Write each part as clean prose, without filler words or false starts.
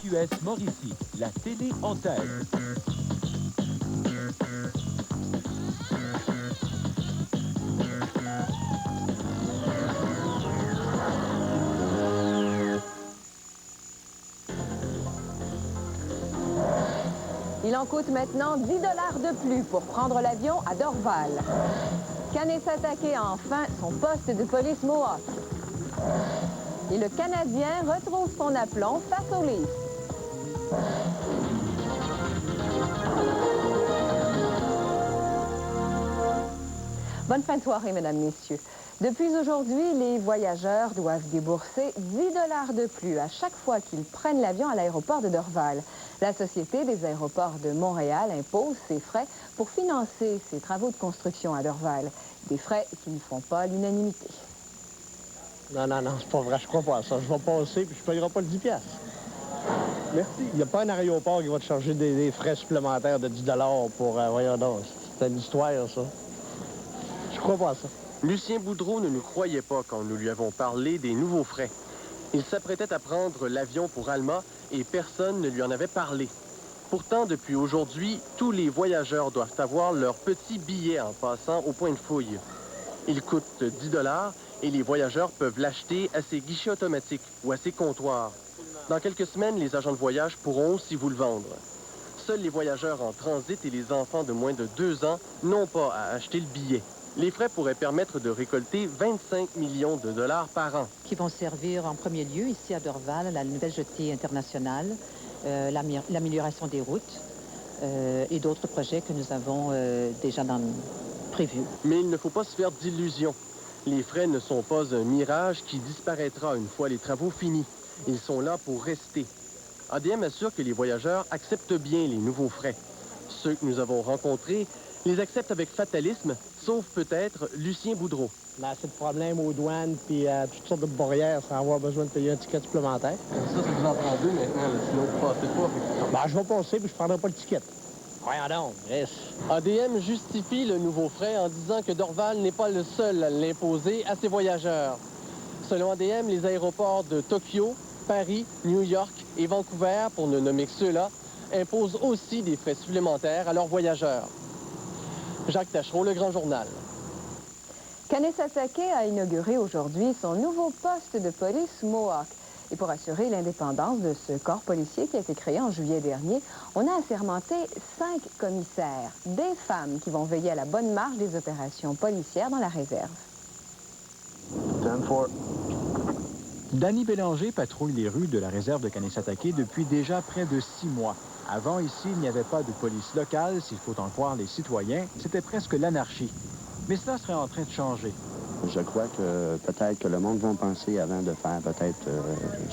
TQS Mauricie, la télé en tête. Il en coûte maintenant 10 $ de plus pour prendre l'avion à Dorval. Kanesatake a enfin son poste de police Mohawk. Et le Canadien retrouve son aplomb face aux Leafs. Bonne fin de soirée, mesdames, messieurs. Depuis aujourd'hui, les voyageurs doivent débourser 10 $ de plus à chaque fois qu'ils prennent l'avion à l'aéroport de Dorval. La Société des aéroports de Montréal impose ces frais pour financer ses travaux de construction à Dorval. Des frais qui ne font pas l'unanimité. Non, c'est pas vrai, je crois pas à ça. Je vais passer puis je ne payerai pas le 10 $. Merci. Il n'y a pas un aéroport qui va te charger des frais supplémentaires de 10 $ pour... voyons donc, c'est une histoire, ça. Je crois pas à ça. Lucien Boudreau ne nous croyait pas quand nous lui avons parlé des nouveaux frais. Il s'apprêtait à prendre l'avion pour Alma et personne ne lui en avait parlé. Pourtant, depuis aujourd'hui, tous les voyageurs doivent avoir leur petit billet en passant au point de fouille. Il coûte 10 $ et les voyageurs peuvent l'acheter à ses guichets automatiques ou à ses comptoirs. Dans quelques semaines, les agents de voyage pourront aussi vous le vendre. Seuls les voyageurs en transit et les enfants de moins de 2 ans n'ont pas à acheter le billet. Les frais pourraient permettre de récolter 25 millions de dollars par an. Qui vont servir en premier lieu ici à Dorval, la nouvelle jetée internationale, l'amélioration des routes et d'autres projets que nous avons déjà prévus. Mais il ne faut pas se faire d'illusions. Les frais ne sont pas un mirage qui disparaîtra une fois les travaux finis. Ils sont là pour rester. ADM assure que les voyageurs acceptent bien les nouveaux frais. Ceux que nous avons rencontrés les acceptent avec fatalisme, sauf peut-être Lucien Boudreau. On a assez de problèmes aux douanes puis toutes sortes de barrières sans avoir besoin de payer un ticket supplémentaire. Ça vous en prend deux maintenant, sinon vous passez pas. Je vais passer puis je prendrai pas le ticket. Voyons donc, yes. ADM justifie le nouveau frais en disant que Dorval n'est pas le seul à l'imposer à ses voyageurs. Selon ADM, les aéroports de Tokyo, Paris, New York et Vancouver, pour ne nommer que ceux-là, imposent aussi des frais supplémentaires à leurs voyageurs. Jacques Tachereau, Le Grand Journal. Kanesatake a inauguré aujourd'hui son nouveau poste de police Mohawk. Et pour assurer l'indépendance de ce corps policier qui a été créé en juillet dernier, on a assermenté 5 commissaires, des femmes qui vont veiller à la bonne marche des opérations policières dans la réserve. 10-4. Danny Bélanger patrouille les rues de la réserve de Kanesatake depuis déjà près de 6 mois. Avant, ici, il n'y avait pas de police locale, s'il faut en croire les citoyens. C'était presque l'anarchie. Mais cela serait en train de changer. Je crois que peut-être que le monde va penser avant de faire peut-être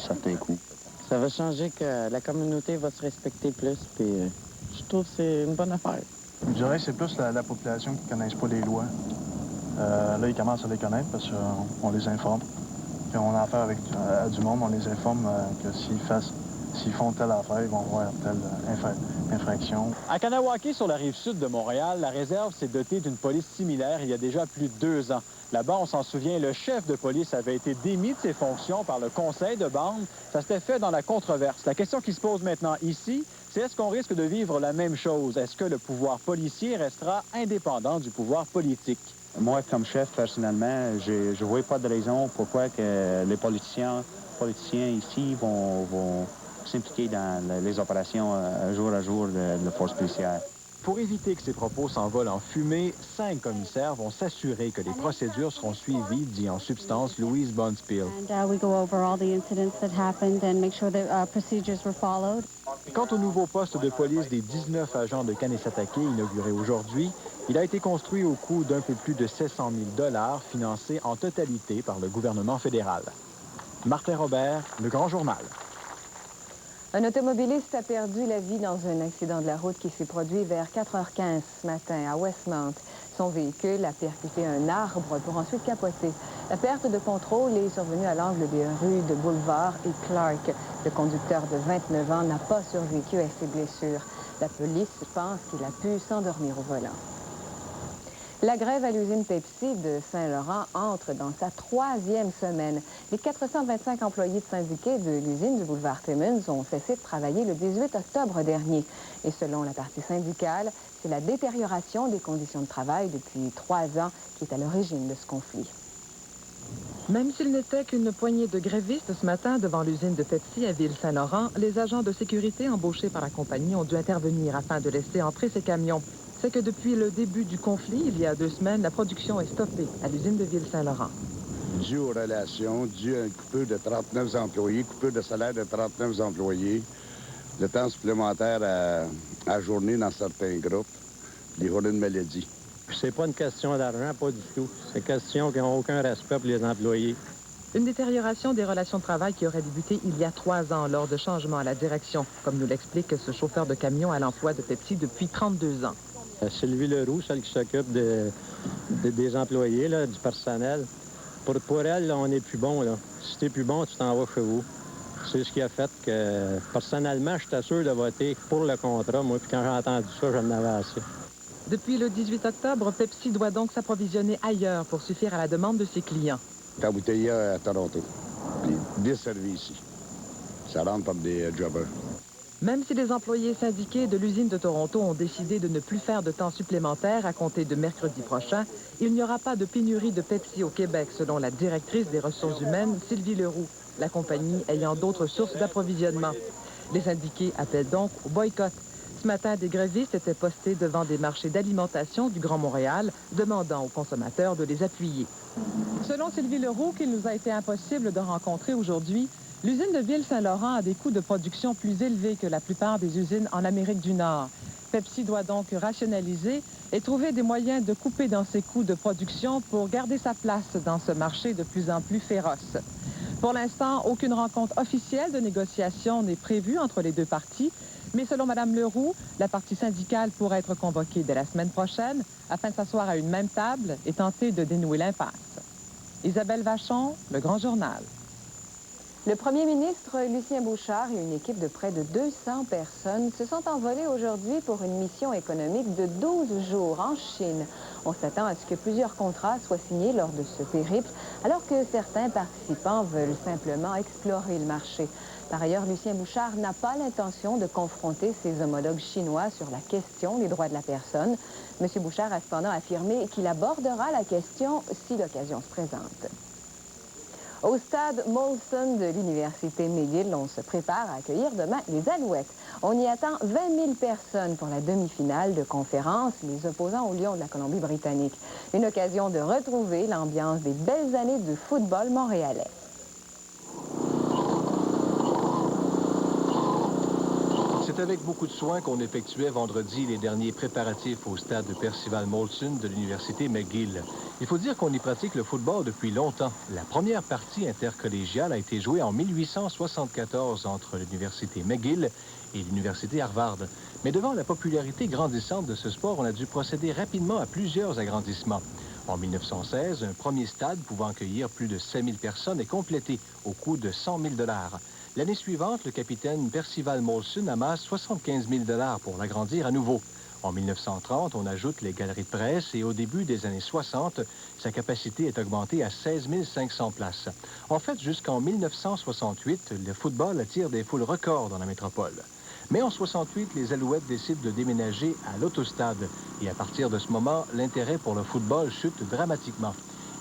certains coups. Ça va changer que la communauté va se respecter plus, puis je trouve que c'est une bonne affaire. Je dirais que c'est plus la population qui ne connaissent pas les lois. Là, ils commencent à les connaître parce qu'on les informe. Puis on a affaire avec du monde, on les informe que s'ils font telle affaire, ils vont voir telle infraction. À Kanawake, sur la rive sud de Montréal, la réserve s'est dotée d'une police similaire il y a déjà plus de 2 ans. Là-bas, on s'en souvient, le chef de police avait été démis de ses fonctions par le conseil de bande. Ça s'était fait dans la controverse. La question qui se pose maintenant ici, c'est est-ce qu'on risque de vivre la même chose? Est-ce que le pouvoir policier restera indépendant du pouvoir politique? Moi, comme chef, personnellement, je ne vois pas de raison pourquoi que les politiciens ici vont s'impliquer dans les opérations jour à jour de la force policière. Pour éviter que ces propos s'envolent en fumée, 5 commissaires vont s'assurer que les procédures seront suivies, dit en substance Louise Bonspiel. Quant au nouveau poste de police des 19 agents de Kanesatake inauguré aujourd'hui, il a été construit au coût d'un peu plus de 700 000 $, financé en totalité par le gouvernement fédéral. Martin Robert, Le Grand Journal. Un automobiliste a perdu la vie dans un accident de la route qui s'est produit vers 4h15 ce matin à Westmount. Son véhicule a percuté un arbre pour ensuite capoter. La perte de contrôle est survenue à l'angle des rues de Boulevard et Clark. Le conducteur de 29 ans n'a pas survécu à ses blessures. La police pense qu'il a pu s'endormir au volant. La grève à l'usine Pepsi de Saint-Laurent entre dans sa 3e semaine. Les 425 employés syndiqués de l'usine du boulevard Timmins ont cessé de travailler le 18 octobre dernier. Et selon la partie syndicale, c'est la détérioration des conditions de travail depuis 3 ans qui est à l'origine de ce conflit. Même s'il n'était qu'une poignée de grévistes ce matin devant l'usine de Pepsi à Ville-Saint-Laurent, les agents de sécurité embauchés par la compagnie ont dû intervenir afin de laisser entrer ces camions. C'est que depuis le début du conflit, il y a 2 semaines, la production est stoppée à l'usine de Ville-Saint-Laurent. Dû aux relations, dû à une coupure de 39 employés, coupure de salaire de 39 employés, le temps supplémentaire à journée dans certains groupes, les journées de maladie. C'est pas une question d'argent, pas du tout. C'est une question qu'ils n'ont aucun respect pour les employés. Une détérioration des relations de travail qui aurait débuté il y a 3 ans lors de changements à la direction, comme nous l'explique ce chauffeur de camion à l'emploi de Pepsi depuis 32 ans. Sylvie Leroux, celle qui s'occupe des employés, là, du personnel. Pour elle, là, on n'est plus bon. Là. Si t'es plus bon, tu t'en vas chez vous. C'est ce qui a fait que, personnellement, j'étais sûr de voter pour le contrat. Moi, puis quand j'ai entendu ça, j'en avais assez. Depuis le 18 octobre, Pepsi doit donc s'approvisionner ailleurs pour suffire à la demande de ses clients. T'as embouteillé à Toronto, puis desservi ici. Ça rentre par des jobbers. Même si les employés syndiqués de l'usine de Toronto ont décidé de ne plus faire de temps supplémentaire à compter de mercredi prochain, il n'y aura pas de pénurie de Pepsi au Québec, selon la directrice des ressources humaines, Sylvie Leroux, la compagnie ayant d'autres sources d'approvisionnement. Les syndiqués appellent donc au boycott. Ce matin, des grévistes étaient postés devant des marchés d'alimentation du Grand Montréal, demandant aux consommateurs de les appuyer. Selon Sylvie Leroux, qu'il nous a été impossible de rencontrer aujourd'hui, l'usine de Ville-Saint-Laurent a des coûts de production plus élevés que la plupart des usines en Amérique du Nord. Pepsi doit donc rationaliser et trouver des moyens de couper dans ses coûts de production pour garder sa place dans ce marché de plus en plus féroce. Pour l'instant, aucune rencontre officielle de négociation n'est prévue entre les 2 parties, mais selon Mme Leroux, la partie syndicale pourrait être convoquée dès la semaine prochaine afin de s'asseoir à une même table et tenter de dénouer l'impasse. Isabelle Vachon, Le Grand Journal. Le premier ministre Lucien Bouchard et une équipe de près de 200 personnes se sont envolés aujourd'hui pour une mission économique de 12 jours en Chine. On s'attend à ce que plusieurs contrats soient signés lors de ce périple, alors que certains participants veulent simplement explorer le marché. Par ailleurs, Lucien Bouchard n'a pas l'intention de confronter ses homologues chinois sur la question des droits de la personne. M. Bouchard a cependant affirmé qu'il abordera la question si l'occasion se présente. Au stade Molson de l'Université McGill, on se prépare à accueillir demain les Alouettes. On y attend 20 000 personnes pour la demi-finale de conférence, les opposants aux Lions de la Colombie-Britannique. Une occasion de retrouver l'ambiance des belles années du football montréalais. C'est avec beaucoup de soin qu'on effectuait vendredi les derniers préparatifs au stade de Percival Molson de l'Université McGill. Il faut dire qu'on y pratique le football depuis longtemps. La première partie intercollégiale a été jouée en 1874 entre l'Université McGill et l'Université Harvard. Mais devant la popularité grandissante de ce sport, on a dû procéder rapidement à plusieurs agrandissements. En 1916, un premier stade pouvant accueillir plus de 5 000 personnes est complété au coût de 100 000 $. L'année suivante, le capitaine Percival Molson amasse 75 000 $ pour l'agrandir à nouveau. En 1930, on ajoute les galeries de presse et au début des années 60, sa capacité est augmentée à 16 500 places. En fait, jusqu'en 1968, le football attire des foules records dans la métropole. Mais en 68, les Alouettes décident de déménager à l'Autostade et à partir de ce moment, l'intérêt pour le football chute dramatiquement.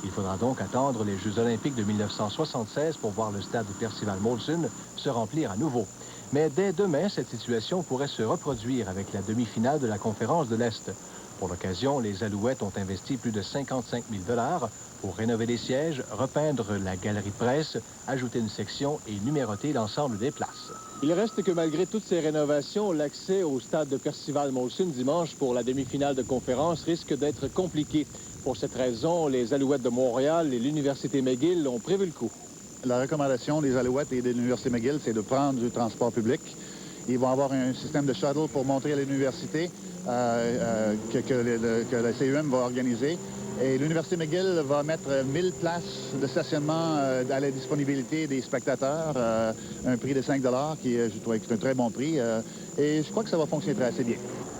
Il faudra donc attendre les Jeux olympiques de 1976 pour voir le stade Percival Molson se remplir à nouveau. Mais dès demain, cette situation pourrait se reproduire avec la demi-finale de la Conférence de l'Est. Pour l'occasion, les Alouettes ont investi plus de 55 000 $ pour rénover les sièges, repeindre la galerie de presse, ajouter une section et numéroter l'ensemble des places. Il reste que malgré toutes ces rénovations, l'accès au stade de Percival Molson dimanche pour la demi-finale de conférence risque d'être compliqué. Pour cette raison, les Alouettes de Montréal et l'Université McGill ont prévu le coup. La recommandation des Alouettes et de l'Université McGill, c'est de prendre du transport public. Ils vont avoir un système de shuttle pour montrer à l'université que la CUM va organiser. Et l'Université McGill va mettre 1000 places de stationnement à la disponibilité des spectateurs, un prix de 5 $, qui je trouve que c'est un très bon prix. Et je crois que ça va fonctionner assez bien.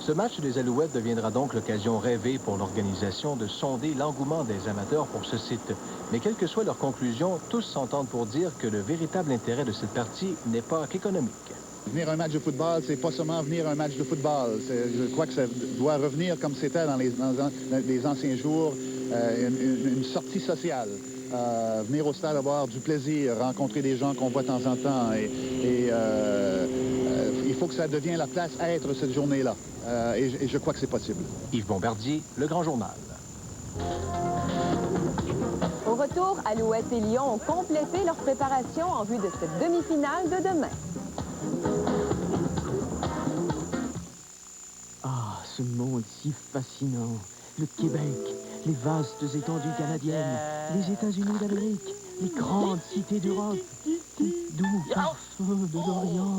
Ce match des Alouettes deviendra donc l'occasion rêvée pour l'organisation de sonder l'engouement des amateurs pour ce site. Mais quelle que soit leur conclusion, tous s'entendent pour dire que le véritable intérêt de cette partie n'est pas qu'économique. Venir à un match de football, c'est pas seulement venir à un match de football. Je crois que ça doit revenir comme c'était dans les anciens jours, une sortie sociale. Venir au stade avoir du plaisir, rencontrer des gens qu'on voit de temps en temps. Il faut que ça devienne la place à être cette journée-là. Et je crois que c'est possible. Yves Bombardier, Le Grand Journal. Au retour, Alouettes et Lions ont complété leur préparation en vue de cette demi-finale de demain. Ah, ce monde si fascinant. Le Québec, les vastes étendues canadiennes, les États-Unis d'Amérique, les grandes cités d'Europe, les doux parfums de l'Orient.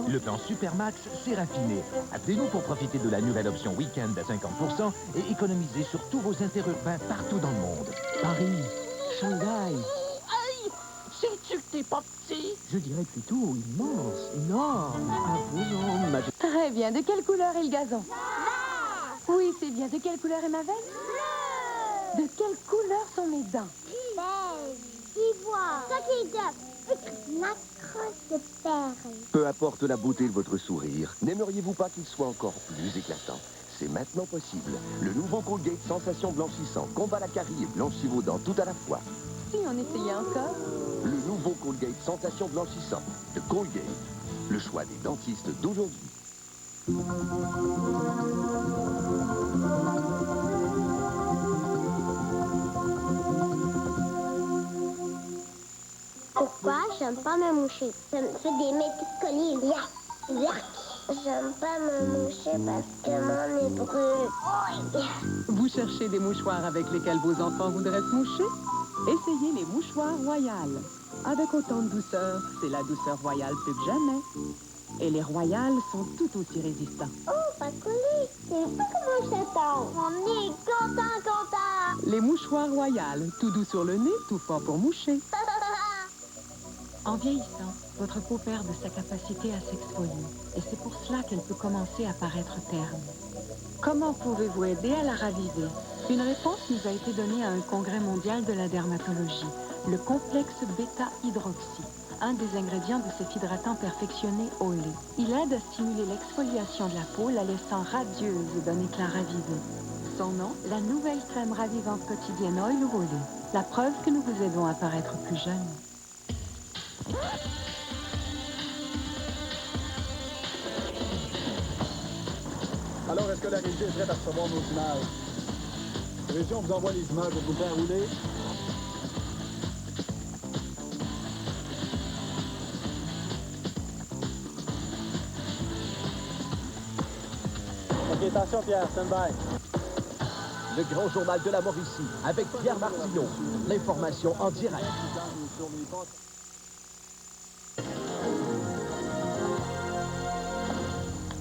Le plan Supermax, c'est raffiné. Appelez-nous pour profiter de la nouvelle option Week-end à 50% et économiser sur tous vos interurbains partout dans le monde. Paris, Shanghai. Aïe! Sais-tu que t'es pas petit? Je dirais plutôt immense, énorme, imposant, majestueux. Très bien. De quelle couleur est le gazon? Oui, c'est bien. De quelle couleur est ma veine? De quelle couleur sont mes dents? Beige, ivoire, ça qui est d'œuf, ma crosse de perles. Peu importe la beauté de votre sourire, n'aimeriez-vous pas qu'il soit encore plus éclatant? C'est maintenant possible. Le nouveau Colgate Sensation Blanchissant combat la carie et blanchit vos dents tout à la fois. Si on essayait encore? Le nouveau Colgate Sensation Blanchissant de Colgate. Le choix des dentistes d'aujourd'hui. Pourquoi j'aime pas me moucher? Ça me fait des méticolies. Yac! J'aime pas me moucher parce que mon nez brûle. Vous cherchez des mouchoirs avec lesquels vos enfants voudraient se moucher? Essayez les mouchoirs Royal. Avec autant de douceur, c'est la douceur Royal plus que jamais. Et les Royal sont tout aussi résistants. Oh, pas collé! C'est pas comment ça tombe. On est content! Les mouchoirs Royal, tout doux sur le nez, tout fort pour moucher. En vieillissant, votre peau perd de sa capacité à s'exfolier. Et c'est pour cela qu'elle peut commencer à paraître terne. Comment pouvez-vous aider à la raviver? Une réponse nous a été donnée à un congrès mondial de la dermatologie. Le complexe bêta-hydroxy, un des ingrédients de cet hydratant perfectionné au lait. Il aide à stimuler l'exfoliation de la peau, la laissant radieuse et d'un éclat ravivé. Son nom, la nouvelle crème ravivante quotidienne Oil au lait. La preuve que nous vous aidons à paraître plus jeune. Alors, est-ce que la régie est prête à recevoir nos images? La régie, on vous envoie les images de vous faire rouler. OK, attention Pierre, stand by. Le Grand Journal de la Mauricie avec Pierre Martineau. L'information en direct.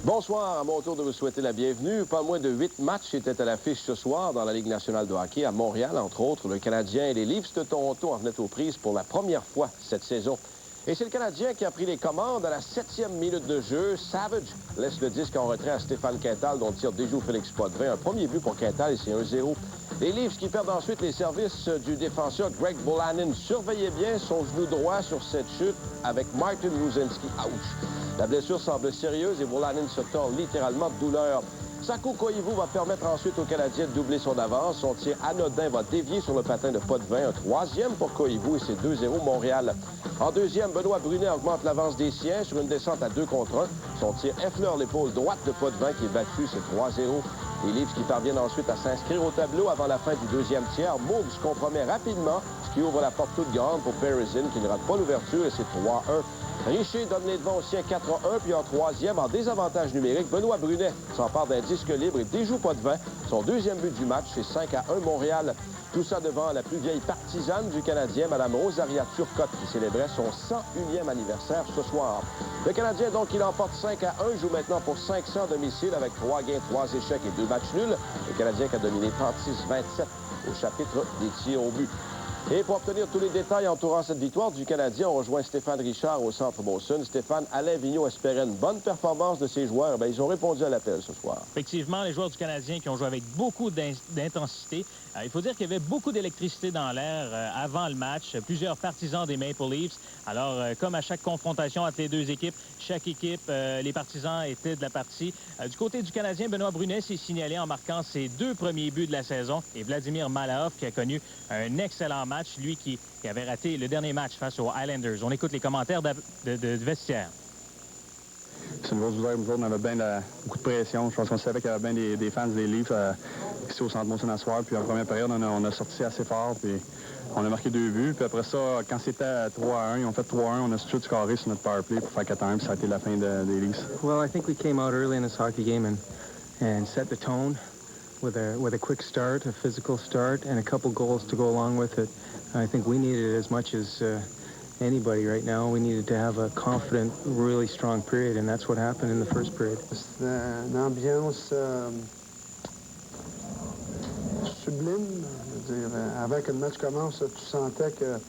Bonsoir, à mon tour de vous souhaiter la bienvenue. Pas moins de 8 matchs étaient à l'affiche ce soir dans la Ligue nationale de hockey à Montréal, entre autres. Le Canadien et les Leafs de Toronto en venaient aux prises pour la première fois cette saison. Et c'est le Canadien qui a pris les commandes à la 7e minute de jeu. Savage laisse le disque en retrait à Stéphane Quintal, dont tire déjoue Félix Potvin. Un premier but pour Quintal et c'est 1-0. Les Leafs qui perdent ensuite les services du défenseur Greg Bolannon. Surveillez bien son genou droit sur cette chute avec Martin Luzinski. Ouch! La blessure semble sérieuse et Bolannon se tord littéralement de douleur. Saku Koivu va permettre ensuite au Canadien de doubler son avance. Son tir anodin va dévier sur le patin de Potvin. Un troisième pour Koivu et c'est 2-0 Montréal. En deuxième, Benoît Brunet augmente l'avance des siens sur une descente à 2 contre 1. Son tir effleure l'épaule droite de Potvin qui est battu, c'est 3-0. Les Leafs qui parviennent ensuite à s'inscrire au tableau avant la fin du deuxième tiers. Moog se compromet rapidement, ce qui ouvre la porte toute grande pour Beresin qui ne rate pas l'ouverture et c'est 3-1. Richer donne les devants aux siens 4-1, puis en troisième, en désavantage numérique, Benoît Brunet s'empare d'un disque libre et déjoue Potvin. Son deuxième but du match, c'est 5-1 Montréal. Tout ça devant la plus vieille partisane du Canadien, Mme Rosaria Turcotte, qui célébrait son 101e anniversaire ce soir. Le Canadien, donc, il emporte 5-1, joue maintenant pour 500 à domicile avec 3 gains, 3 échecs et 2 matchs nuls. Le Canadien qui a dominé 36-27 au chapitre des tirs au but. Et pour obtenir tous les détails entourant cette victoire du Canadien, on rejoint Stéphane Richard au Centre Molson. Stéphane, Alain Vigneault espérait une bonne performance de ses joueurs. Bien, ils ont répondu à l'appel ce soir. Effectivement, les joueurs du Canadien qui ont joué avec beaucoup d'intensité. Il faut dire qu'il y avait beaucoup d'électricité dans l'air avant le match. Plusieurs partisans des Maple Leafs. Alors, comme à chaque confrontation entre les deux équipes, chaque équipe, les partisans étaient de la partie. Du côté du Canadien, Benoît Brunet s'est signalé en marquant ses 2 premiers buts de la saison. Et Vladimir Malahov qui a connu un excellent match, lui qui avait raté le dernier match face aux Islanders. On écoute les commentaires de vestiaire. C'est une grosse douleur. Nous autres, on avait bien beaucoup de pression. Je pense qu'on savait qu'il y avait bien des fans des Leafs ici au Centre Molson à soir. Puis en première période, on a sorti assez fort. Puis on a marqué 2 buts. Puis après ça, quand c'était 3-1, ils ont fait 3-1. On a tout scoré sur notre power play pour faire 4-1. Puis ça a été la fin des Leafs. Well, I think we came out early in this hockey game and set the tone with a quick start, a physical start, and a couple goals to go along with it. I think we needed it as much as anybody right now. We needed to have a confident, really strong period, and that's what happened in the first period. C'était une ambiance sublime. Je veux dire, avant que le match commence, tu sentais que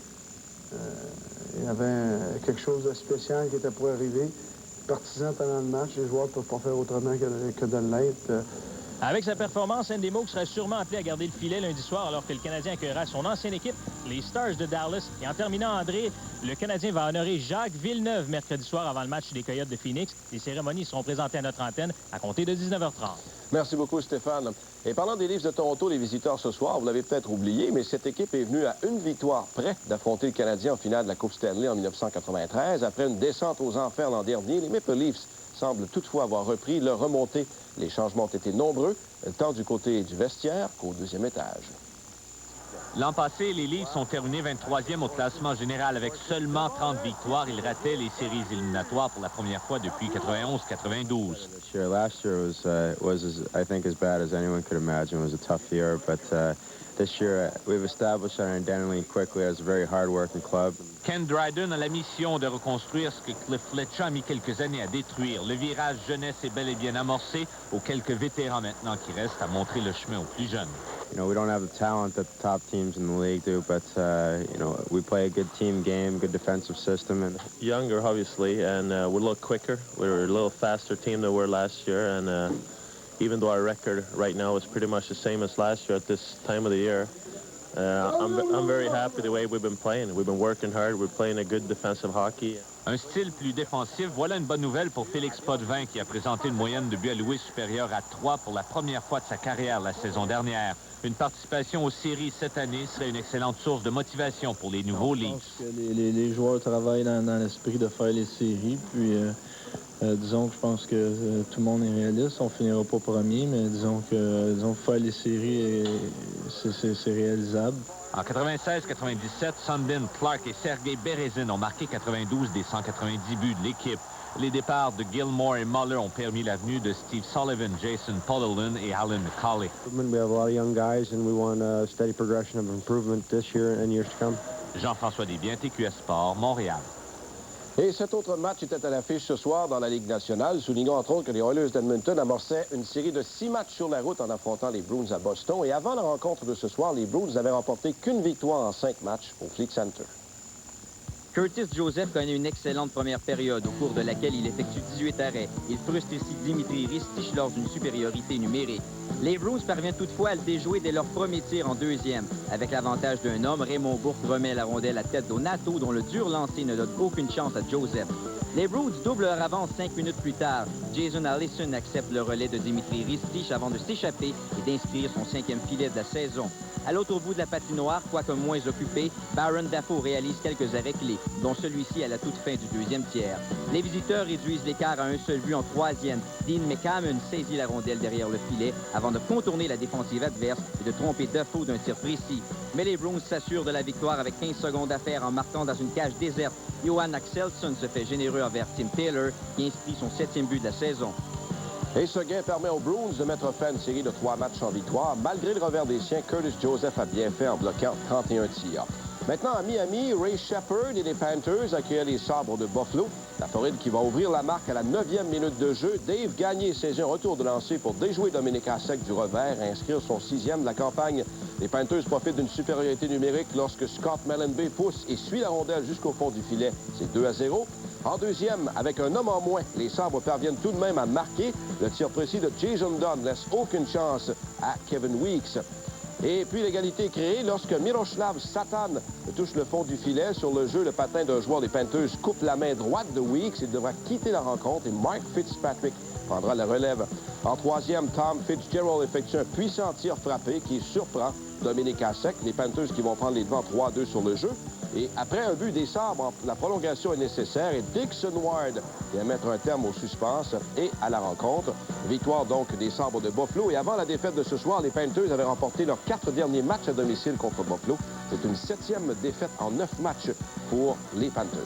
il y avait quelque chose de spécial qui était pour arriver. Les partisans pendant le match, les joueurs ne peuvent pas faire autrement que de l'être. Avec sa performance, Andy Moog sera sûrement appelé à garder le filet lundi soir alors que le Canadien accueillera son ancienne équipe, les Stars de Dallas. Et en terminant, André, le Canadien va honorer Jacques Villeneuve mercredi soir avant le match des Coyotes de Phoenix. Les cérémonies seront présentées à notre antenne à compter de 19h30. Merci beaucoup, Stéphane. Et parlant des Leafs de Toronto, les visiteurs ce soir, vous l'avez peut-être oublié, mais cette équipe est venue à une victoire près d'affronter le Canadien en finale de la Coupe Stanley en 1993. Après une descente aux enfers l'an dernier, les Maple Leafs semblent toutefois avoir repris leur remontée. Les changements ont été nombreux, tant du côté du vestiaire qu'au deuxième étage. L'an passé, les Leafs sont terminés 23e au classement général avec seulement 30 victoires. Ils rataient les séries éliminatoires pour la première fois depuis 91-92. Last year was I think as bad as anyone could imagine. It was a tough year, but this year we've established our identity quickly as a very hard-working club. Ken Dryden a la mission de reconstruire ce que Cliff Fletcher a mis quelques années à détruire. Le virage jeunesse est bel et bien amorcé, aux quelques vétérans maintenant qui restent à montrer le chemin aux plus jeunes. You know, we don't have the talent that the top teams in the league do, but you know, we play a good team game, good defensive system, and younger, obviously, and we're a little quicker. We're a little faster team than we were last year, and even though our record right now is pretty much the same as last year at this time of the year, I'm very happy the way we've been playing. We've been working hard. We're playing a good defensive hockey. Un style plus défensif, voilà une bonne nouvelle pour Félix Potvin qui a présenté une moyenne de buts alloués supérieure à 3 pour la première fois de sa carrière la saison dernière. Une participation aux séries cette année serait une excellente source de motivation pour les nouveaux Leafs. Je pense que les joueurs travaillent dans l'esprit de faire les séries, puis disons que je pense que tout le monde est réaliste. On finira pas premier, mais disons que faire les séries, c'est réalisable. En 96-97, Sundin, Clark et Sergei Berezin ont marqué 92 des 190 buts de l'équipe. Les départs de Gilmore et Muller ont permis la venue de Steve Sullivan, Jason Podolin et Alan McCauley. We have a lot of young guys, and we want a steady progression of improvement this year and years to come. Jean-François Desbiens, TQS Sport, Montréal. Et cet autre match était à l'affiche ce soir dans la Ligue nationale, soulignant entre autres que les Oilers d'Edmonton amorçaient une série de 6 matchs sur la route en affrontant les Bruins à Boston. Et avant la rencontre de ce soir, les Bruins n'avaient remporté qu'une victoire en 5 matchs au Fleet Center. Curtis Joseph connaît une excellente première période au cours de laquelle il effectue 18 arrêts. Il frustre ici Dimitri Ristich lors d'une supériorité numérique. Les Bruins parviennent toutefois à le déjouer dès leur premier tir en deuxième. Avec l'avantage d'un homme, Raymond Bourque remet la rondelle à tête d'Onato dont le dur lancer ne donne aucune chance à Joseph. Les Bruins doublent leur avance 5 minutes plus tard. Jason Allison accepte le relais de Dimitri Ristich avant de s'échapper et d'inscrire son 5e filet de la saison. À l'autre bout de la patinoire, quoique moins occupé, Baron Dafoe réalise quelques arrêts clés, dont celui-ci à la toute fin du deuxième tiers. Les visiteurs réduisent l'écart à un seul but en troisième. Dean McCammon saisit la rondelle derrière le filet avant de contourner la défensive adverse et de tromper Dafoe d'un tir précis. Mais les Bruins s'assurent de la victoire avec 15 secondes à faire en marquant dans une cage déserte. Johan Axelsson se fait généreux envers Tim Taylor, qui inscrit son 7e but de la saison. Et ce gain permet aux Bruins de mettre fin à une série de 3 matchs sans victoire. Malgré le revers des siens, Curtis Joseph a bien fait en bloquant 31 tirs. Maintenant, à Miami, Ray Shepard et les Panthers accueillent les Sabres de Buffalo. La Floride qui va ouvrir la marque à la 9e minute de jeu. Dave Gagné saisit un retour de lancer pour déjouer Dominic Hasek du revers et inscrire son 6e de la campagne. Les Panthers profitent d'une supériorité numérique lorsque Scott Mellenby pousse et suit la rondelle jusqu'au fond du filet. C'est 2-0. En deuxième, avec un homme en moins, les Sabres parviennent tout de même à marquer. Le tir précis de Jason Dunn laisse aucune chance à Kevin Weeks. Et puis l'égalité est créée lorsque Miroslav Satan touche le fond du filet. Sur le jeu, le patin d'un joueur des Panthers coupe la main droite de Weeks. Il devra quitter la rencontre et Mike Fitzpatrick prendra la relève. En troisième, Tom Fitzgerald effectue un puissant tir frappé qui surprend Dominic Hasek. Les Panthers qui vont prendre les devants 3-2 sur le jeu. Et après un but des Sabres, la prolongation est nécessaire et Dixon Ward vient mettre un terme au suspense et à la rencontre. Victoire donc des Sabres de Buffalo. Et avant la défaite de ce soir, les Panthers avaient remporté leurs 4 derniers matchs à domicile contre Buffalo. C'est une 7e défaite en 9 matchs pour les Panthers.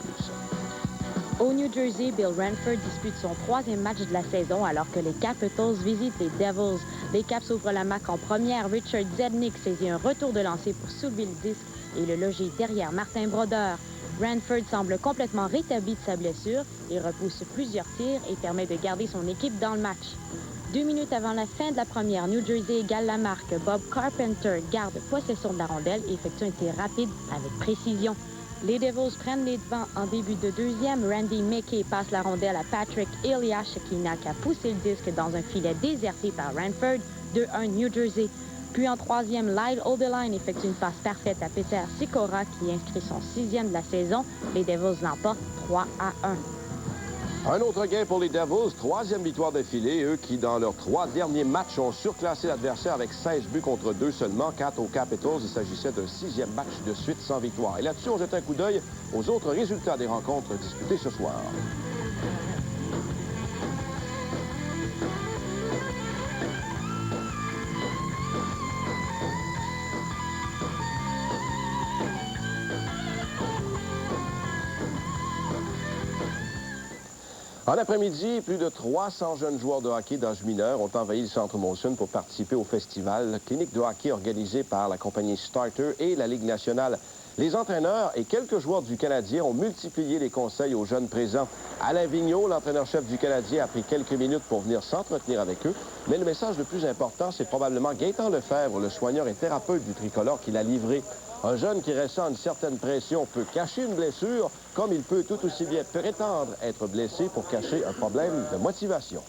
Au New Jersey, Bill Ranford dispute son 3e match de la saison alors que les Capitals visitent les Devils. Les Caps ouvrent la marque en première. Richard Zednik saisit un retour de lancer pour soulever le disque et le loger derrière Martin Brodeur. Ranford semble complètement rétabli de sa blessure. Il repousse plusieurs tirs et permet de garder son équipe dans le match. 2 minutes avant la fin de la première, New Jersey égale la marque. Bob Carpenter garde possession de la rondelle et effectue un tir rapide avec précision. Les Devils prennent les devants en début de deuxième. Randy Mickey passe la rondelle à Patrick Elias qui n'a qu'à pousser le disque dans un filet déserté par Ranford. 2-1 New Jersey. Puis en troisième, Lyle Oberline effectue une passe parfaite à Peter Sikora qui inscrit son 6e de la saison. Les Devils l'emportent 3-1. Un autre gain pour les Devils, 3e victoire d'affilée. Eux qui, dans leurs 3 derniers matchs, ont surclassé l'adversaire avec 16 buts contre 2 seulement. 4 aux Capitals, il s'agissait d'un 6e match de suite sans victoire. Et là-dessus, on jette un coup d'œil aux autres résultats des rencontres disputées ce soir. En après-midi, plus de 300 jeunes joueurs de hockey d'âge mineur ont envahi le centre Molson pour participer au festival clinique de hockey organisé par la compagnie Starter et la Ligue nationale. Les entraîneurs et quelques joueurs du Canadien ont multiplié les conseils aux jeunes présents. Alain Vigneault, l'entraîneur-chef du Canadien, a pris quelques minutes pour venir s'entretenir avec eux. Mais le message le plus important, c'est probablement Gaétan Lefebvre, le soigneur et thérapeute du tricolore, qui l'a livré. Un jeune qui ressent une certaine pression peut cacher une blessure, comme il peut tout aussi bien prétendre être blessé pour cacher un problème de motivation.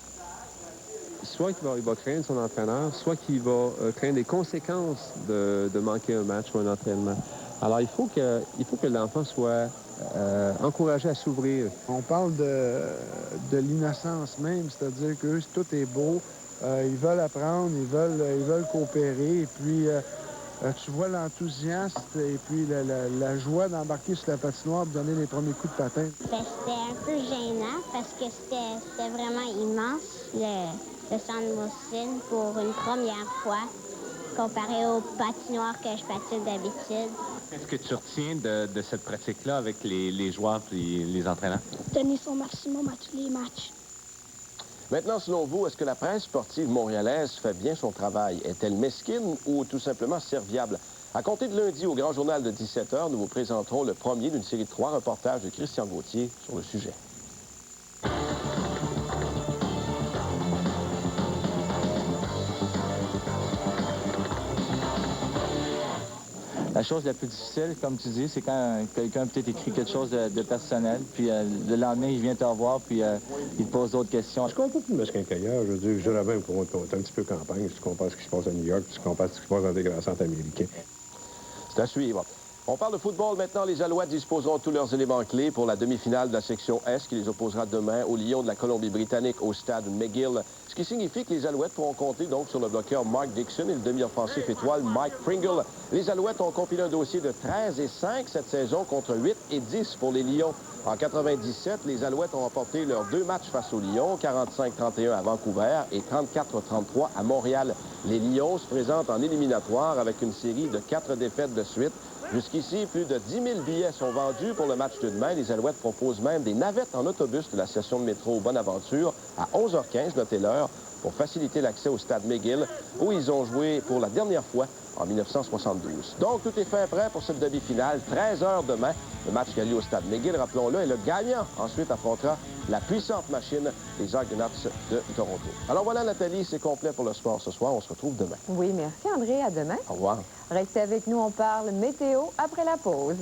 Soit qu'il va craindre son entraîneur, soit qu'il va craindre les conséquences de manquer un match ou un entraînement. Alors, il faut que l'enfant soit encouragé à s'ouvrir. On parle de l'innocence même, c'est-à-dire qu'eux, tout est beau, ils veulent apprendre, ils veulent coopérer, et puis tu vois l'enthousiasme et puis la joie d'embarquer sur la patinoire pour donner les premiers coups de patin. C'était un peu gênant parce que c'était vraiment immense, le centre Molson, pour une première fois, comparé aux patinoires que je patine d'habitude. Qu'est-ce que tu retiens de cette pratique-là avec les joueurs et les entraîneurs? Donner son maximum à tous les matchs. Maintenant, selon vous, est-ce que la presse sportive montréalaise fait bien son travail? Est-elle mesquine ou tout simplement serviable? À compter de lundi au Grand Journal de 17h, nous vous présenterons le premier d'une série de 3 reportages de Christian Gauthier sur le sujet. La chose la plus difficile, comme tu dis, c'est quand quelqu'un peut-être écrit quelque chose de personnel, puis le lendemain, il vient te revoir, puis il te pose d'autres questions. Je comprends plus mesquin qu'ailleurs. Je veux dire, je dirais même qu'on est un petit peu campagne, si tu compares ce qui se passe à New York, si tu compares ce qui se passe dans des grands centres américains. C'est à suivre. On parle de football maintenant. Les Alouettes disposeront de tous leurs éléments clés pour la demi-finale de la section S qui les opposera demain aux Lions de la Colombie-Britannique au stade McGill. Ce qui signifie que les Alouettes pourront compter donc sur le bloqueur Mark Dixon et le demi-offensif étoile Mike Pringle. Les Alouettes ont compilé un dossier de 13-5 cette saison contre 8-10 pour les Lions. En 97, les Alouettes ont remporté leurs 2 matchs face aux Lions, 45-31 à Vancouver et 34-33 à Montréal. Les Lions se présentent en éliminatoire avec une série de 4 défaites de suite. Jusqu'ici, plus de 10 000 billets sont vendus pour le match de demain. Les Alouettes proposent même des navettes en autobus de la station de métro Bonaventure à 11h15, notez l'heure, pour faciliter l'accès au stade McGill, où ils ont joué pour la dernière fois en 1972. Donc, tout est fait prêt pour cette demi-finale. 13 heures demain, le match qui a lieu au stade McGill, rappelons-le, et le gagnant ensuite affrontera la puissante machine des Argonauts de Toronto. Alors voilà, Nathalie, c'est complet pour le sport ce soir. On se retrouve demain. Oui, merci André. À demain. Au revoir. Restez avec nous, on parle météo après la pause.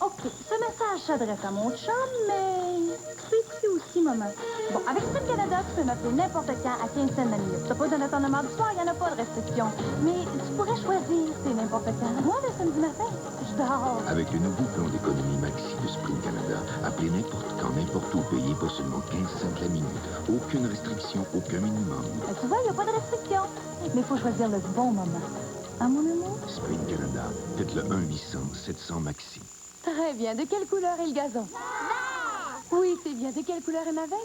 OK, ce message s'adresse à mon chum, mais celui-ci aussi, maman. Bon, avec Sprint Canada, tu peux m'appeler n'importe quand à 15 cents la minute. T'as pas de attendement du soir, il n'y en a pas de restriction. Mais tu pourrais choisir, c'est n'importe quand. Moi, le samedi matin, je dors. Avec le nouveau plan d'économie Maxi de Sprint Canada, appelez n'importe quand, n'importe où, payez pour seulement 15 cents la minute. Aucune restriction, aucun minimum. Tu vois, il n'y a pas de restriction. Mais il faut choisir le bon moment. Hein, mon amour? Sprint Canada, faites le 1-800-700 Maxi. Très bien. De quelle couleur est le gazon? Oui, c'est bien. De quelle couleur est ma veille?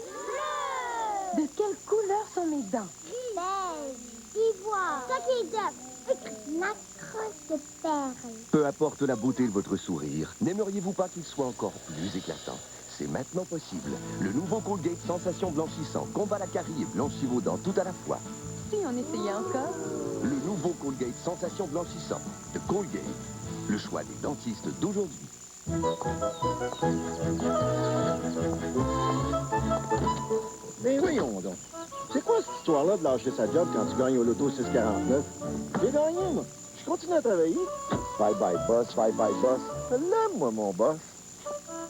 De quelle couleur sont mes dents? Beige, ivoire, coquille d'œuf, ma crosse de perles. Peu importe la beauté de votre sourire, n'aimeriez-vous pas qu'il soit encore plus éclatant? C'est maintenant possible. Le nouveau Colgate Sensation Blanchissant combat la carie et blanchit vos dents tout à la fois. Si on essayait encore? Le nouveau Colgate Sensation Blanchissant de Colgate. Le choix des dentistes d'aujourd'hui. Mais voyons donc. C'est quoi cette histoire-là de lâcher sa job quand tu gagnes au loto 649? J'ai gagné, moi. Je continue à travailler. Bye bye boss, bye bye boss. Je l'aime, moi, mon boss.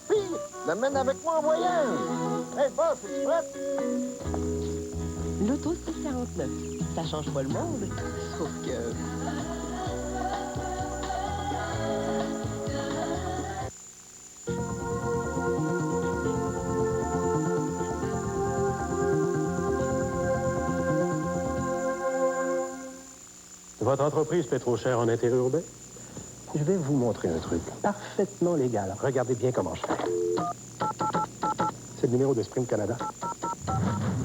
Puis, l'amène avec moi en voyage. Hey boss, es-tu prête? L'auto 649. Ça change pas le monde. Sauf que... Votre entreprise paie trop cher en intérêt urbain? Je vais vous montrer un truc parfaitement légal. Regardez bien comment je fais. C'est le numéro de Sprint Canada.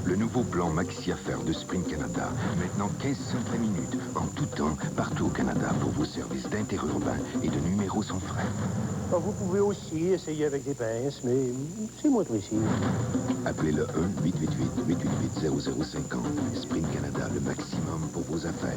Le nouveau plan Maxi Affaires de Sprint Canada. Maintenant 15 cents la minute, en tout temps, partout au Canada, pour vos services d'interurbain et de numéros sans frais. Vous pouvez aussi essayer avec des pinces, mais c'est moins précis. Appelez le 1-888-888-0050. Sprint Canada, le maximum pour vos affaires.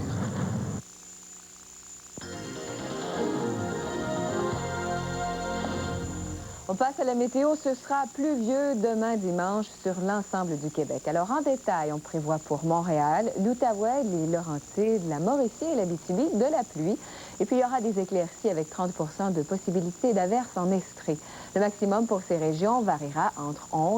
On passe à la météo. Ce sera pluvieux demain dimanche sur l'ensemble du Québec. Alors, en détail, on prévoit pour Montréal, l'Outaouais, les Laurentides, la Mauricie et l'Abitibi de la pluie. Et puis, il y aura des éclaircies avec 30 % de possibilité d'averses en Estrie. Le maximum pour ces régions variera entre 11